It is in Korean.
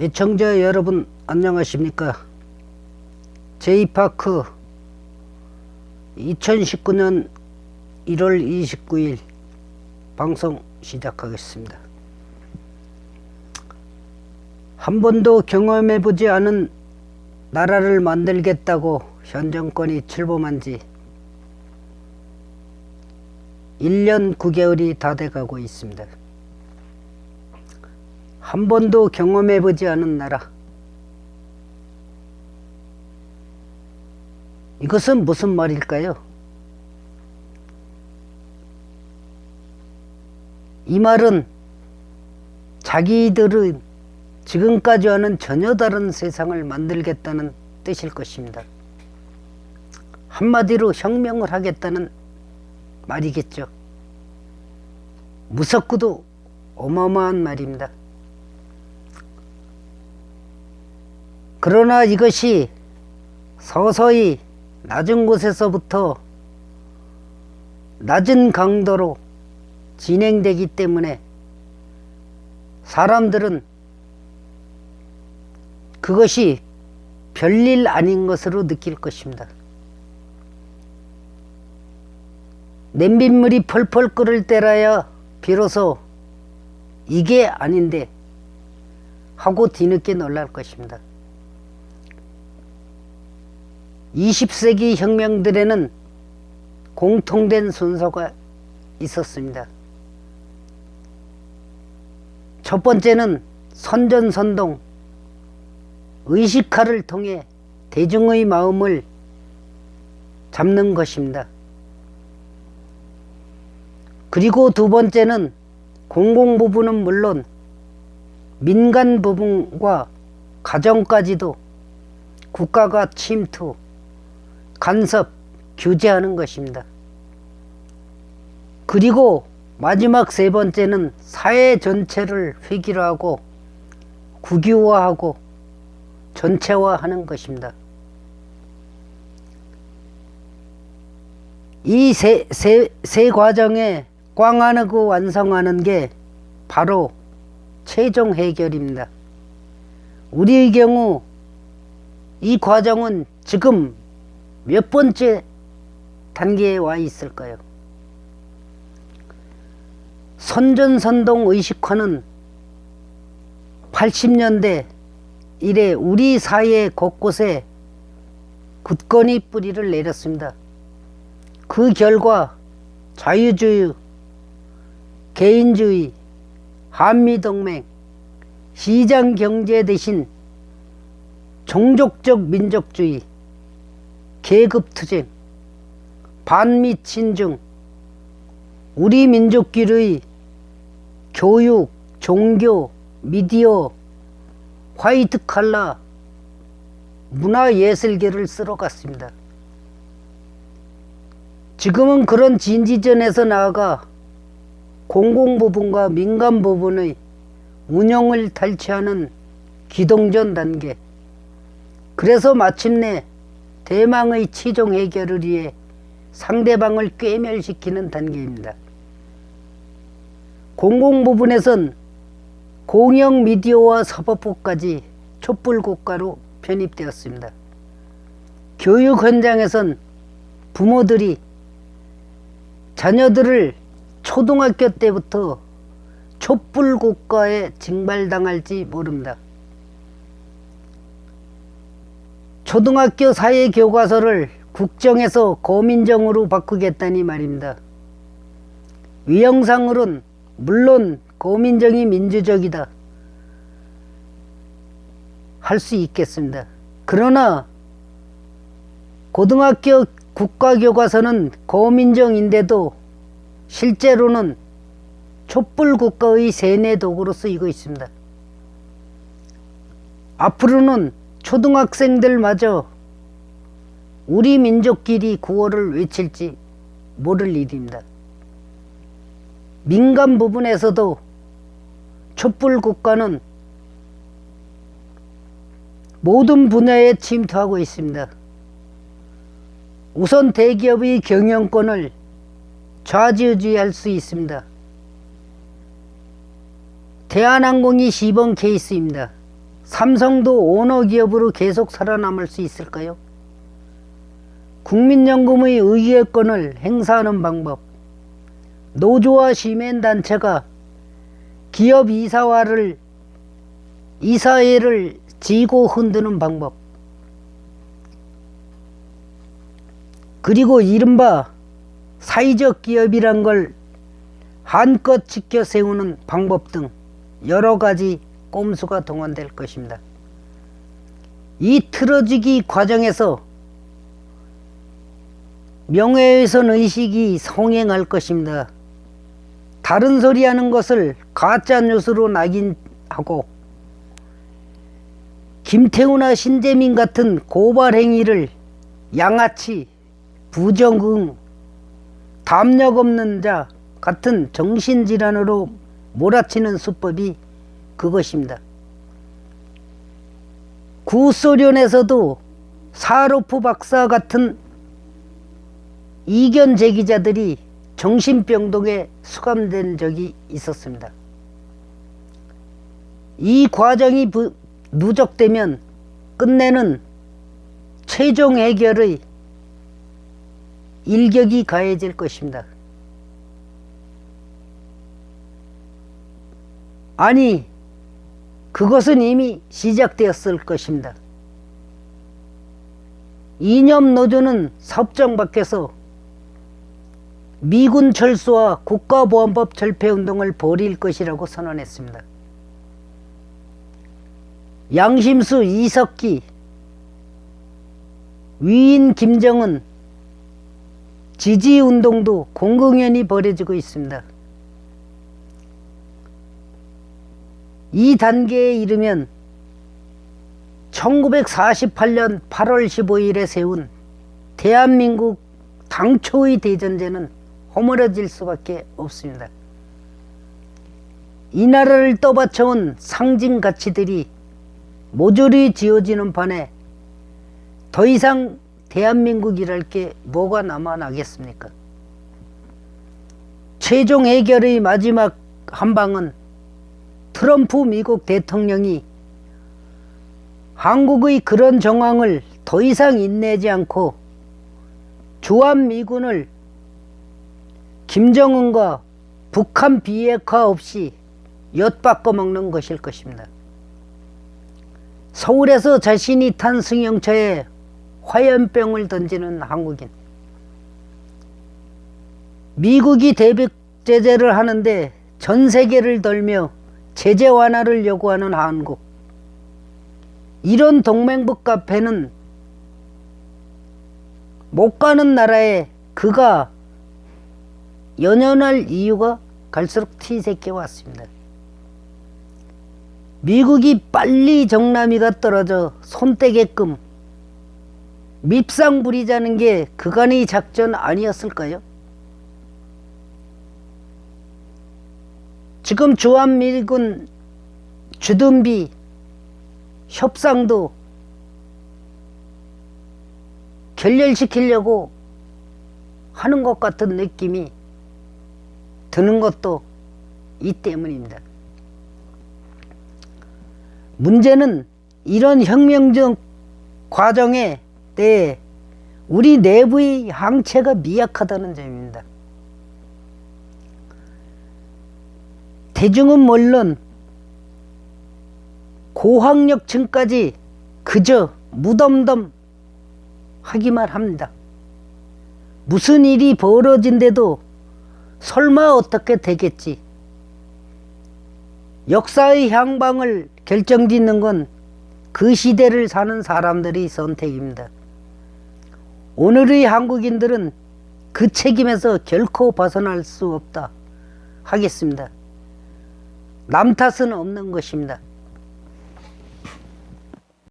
애청자 여러분 안녕하십니까. 제이파크 2019년 1월 29일 방송 시작하겠습니다. 한 번도 경험해보지 않은 나라를 만들겠다고 현 정권이 출범한 지 1년 9개월이 다 돼가고 있습니다. 한 번도 경험해보지 않은 나라, 이것은 무슨 말일까요? 이 말은 자기들은 지금까지와는 전혀 다른 세상을 만들겠다는 뜻일 것입니다. 한마디로 혁명을 하겠다는 말이겠죠. 무섭고도 어마어마한 말입니다. 그러나 이것이 서서히 낮은 곳에서부터 낮은 강도로 진행되기 때문에 사람들은 그것이 별일 아닌 것으로 느낄 것입니다. 냄빗물이 펄펄 끓을 때라야 비로소 이게 아닌데 하고 뒤늦게 놀랄 것입니다. 20세기 혁명들에는 공통된 순서가 있었습니다. 첫 번째는 선전선동, 의식화를 통해 대중의 마음을 잡는 것입니다. 그리고 두 번째는 공공부분은 물론 민간 부분과 가정까지도 국가가 침투, 간섭, 규제하는 것입니다. 그리고 마지막 세 번째는 사회 전체를 획일화하고 국유화하고 전체화하는 것입니다. 이 세 과정에 꽝하고 완성하는 게 바로 최종 해결입니다. 우리의 경우 이 과정은 지금 몇 번째 단계에 와 있을까요? 선전선동 의식화는 80년대 이래 우리 사회 곳곳에 굳건히 뿌리를 내렸습니다. 그 결과 자유주의, 개인주의, 한미동맹, 시장경제 대신 종족적 민족주의, 계급투쟁, 반미 친중, 우리 민족끼리의 교육, 종교, 미디어, 화이트 칼라, 문화예술계를 쓸어갔습니다. 지금은 그런 진지전에서 나아가 공공부분과 민간부분의 운영을 탈취하는 기동전 단계, 그래서 마침내 대망의 최종 해결을 위해 상대방을 꿰멸시키는 단계입니다. 공공부분에선 공영 미디어와 사법부까지 촛불국가로 편입되었습니다. 교육 현장에선 부모들이 자녀들을 초등학교 때부터 촛불국가에 징발당할지 모릅니다. 초등학교 사회교과서를 국정에서 고민정으로 바꾸겠다니 말입니다. 위형상으로는 물론 고민정이 민주적이다 할 수 있겠습니다. 그러나 고등학교 국가교과서는 고민정인데도 실제로는 촛불국가의 세뇌도구로 쓰이고 있습니다. 앞으로는 초등학생들마저 우리 민족끼리 구호를 외칠지 모를 일입니다. 민간 부분에서도 촛불국가는 모든 분야에 침투하고 있습니다. 우선 대기업의 경영권을 좌지우지할 수 있습니다. 대한항공이 시범 케이스입니다. 삼성도 오너 기업으로 계속 살아남을 수 있을까요? 국민연금의 의결권을 행사하는 방법, 노조와 시민단체가 기업 이사회를 지고 흔드는 방법, 그리고 이른바 사회적 기업이란 걸 한껏 지켜 세우는 방법 등 여러 가지 꼼수가 동원될 것입니다. 이 틀어지기 과정에서 명예훼손 의식이 성행할 것입니다. 다른 소리 하는 것을 가짜 뉴스로 낙인하고 김태우나 신재민 같은 고발 행위를 양아치, 부정응, 담력 없는 자 같은 정신질환으로 몰아치는 수법이 그것입니다. 구소련에서도 사로프 박사 같은 이견 제기자들이 정신병동에 수감된 적이 있었습니다. 이 과정이 누적되면 끝내는 최종 해결의 일격이 가해질 것입니다. 아니, 그것은 이미 시작되었을 것입니다. 이념 노조는 섭정 밖에서 미군 철수와 국가보안법 철폐운동을 벌일 것이라고 선언했습니다. 양심수 이석기, 위인 김정은 지지운동도 공공연히 벌여지고 있습니다. 이 단계에 이르면 1948년 8월 15일에 세운 대한민국 당초의 대전제는 허물어질 수밖에 없습니다. 이 나라를 떠받쳐온 상징 가치들이 모조리 지워지는 판에 더 이상 대한민국이랄 게 뭐가 남아나겠습니까? 최종 해결의 마지막 한방은 트럼프 미국 대통령이 한국의 그런 정황을 더 이상 인내지 않고 주한미군을 김정은과 북한 비핵화 없이 엿바꿔 먹는 것일 것입니다. 서울에서 자신이 탄 승용차에 화염병을 던지는 한국인, 미국이 대북 제재를 하는데 전 세계를 돌며 제재 완화를 요구하는 한국, 이런 동맹국 카페는 못 가는 나라에 그가 연연할 이유가 갈수록 티새끼 왔습니다. 미국이 빨리 정남이가 떨어져 손떼게끔 밉상 부리자는 게 그간의 작전 아니었을까요? 지금 주한미군 주둔비 협상도 결렬시키려고 하는 것 같은 느낌이 드는 것도 이 때문입니다. 문제는 이런 혁명적 과정에 대해 우리 내부의 항체가 미약하다는 점입니다. 대중은 물론 고학력층까지 그저 무덤덤 하기만 합니다. 무슨 일이 벌어진데도 설마 어떻게 되겠지. 역사의 향방을 결정짓는 건 그 시대를 사는 사람들의 선택입니다. 오늘의 한국인들은 그 책임에서 결코 벗어날 수 없다 하겠습니다. 남 탓은 없는 것입니다.